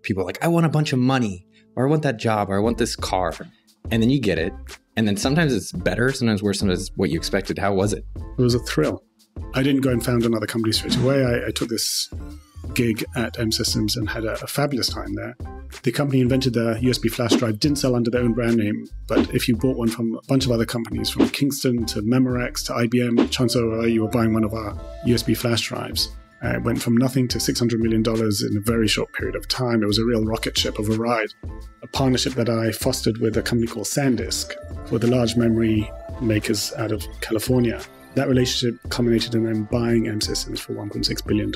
people are like, I want a bunch of money, or I want that job, or I want this car. And then you get it. And then sometimes it's better, sometimes worse, sometimes what you expected. How was it? It was a thrill. I didn't go and found another company straight away. I took this gig at M Systems and had a fabulous time there. The company invented the USB flash drive, didn't sell under their own brand name, but if you bought one from a bunch of other companies, from Kingston to Memorex to IBM, chances are you were buying one of our USB flash drives. It went from nothing to $600 million in a very short period of time. It was a real rocket ship of a ride. A partnership that I fostered with a company called SanDisk for the large memory makers out of California. That relationship culminated in them buying M Systems for $1.6 billion.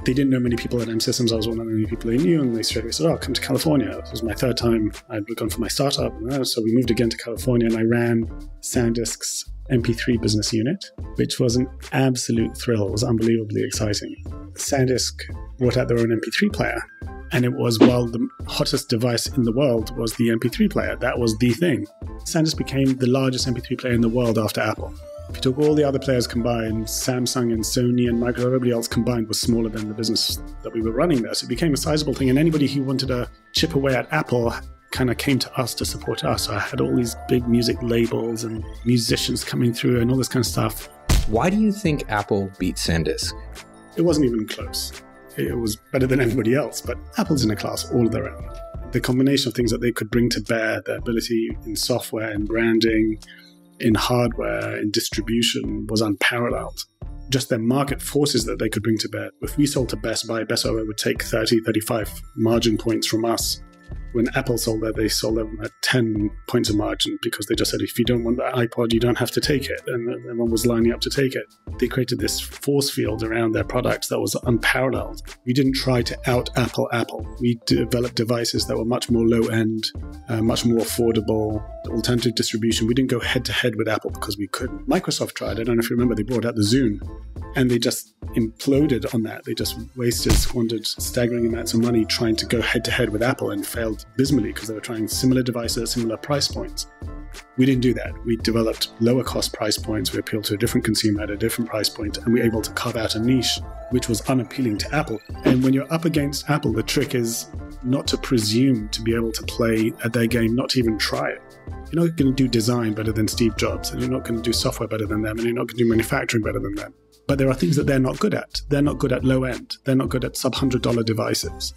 They didn't know many people at M Systems. I was one of the many people they knew, and they straight away said, oh, come to California. This was my third time I'd gone for my startup. So we moved again to California, and I ran SanDisk's MP3 business unit, which was an absolute thrill. It was unbelievably exciting. SanDisk brought out their own MP3 player, and it was, well, the hottest device in the world was the MP3 player. That was the thing. SanDisk became the largest MP3 player in the world after Apple. If you took all the other players combined, Samsung and Sony and Microsoft, everybody else combined was smaller than the business that we were running there. So it became a sizable thing. And anybody who wanted to chip away at Apple kind of came to us to support us. So I had all these big music labels and musicians coming through and all this kind of stuff. Why do you think Apple beat SanDisk? It wasn't even close. It was better than everybody else, but Apple's in a class all of their own. The combination of things that they could bring to bear, their ability in software and branding, in hardware, in distribution, was unparalleled. Just their market forces that they could bring to bear. If we sold to Best Buy would take 30, 35 margin points from us. When Apple sold that, they sold them at 10 points of margin because they just said, if you don't want that iPod, you don't have to take it. And everyone was lining up to take it. They created this force field around their products that was unparalleled. We didn't try to out-Apple Apple. We developed devices that were much more low-end, much more affordable, alternative distribution. We didn't go head-to-head with Apple because we couldn't. Microsoft tried. I don't know if you remember, they brought out the Zune. And they just imploded on that. They just squandered staggering amounts of money trying to go head-to-head with Apple and failed abysmally because they were trying similar devices, similar price points. We didn't do that. We developed lower cost price points. We appealed to a different consumer at a different price point, and we were able to carve out a niche which was unappealing to Apple. And when you're up against Apple, the trick is not to presume to be able to play at their game, not to even try it. You're not going to do design better than Steve Jobs, and you're not going to do software better than them, and you're not going to do manufacturing better than them. But there are things that they're not good at. They're not good at low end. They're not good at sub-$100 devices.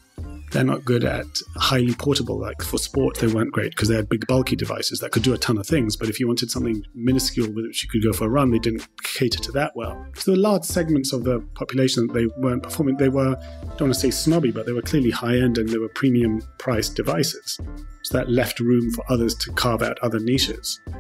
They're not good at highly portable. Like for sport, they weren't great because they had big bulky devices that could do a ton of things. But if you wanted something minuscule with which you could go for a run, they didn't cater to that well. So there were large segments of the population that they weren't performing. They were, I don't want to say snobby, but they were clearly high end and they were premium priced devices. So that left room for others to carve out other niches.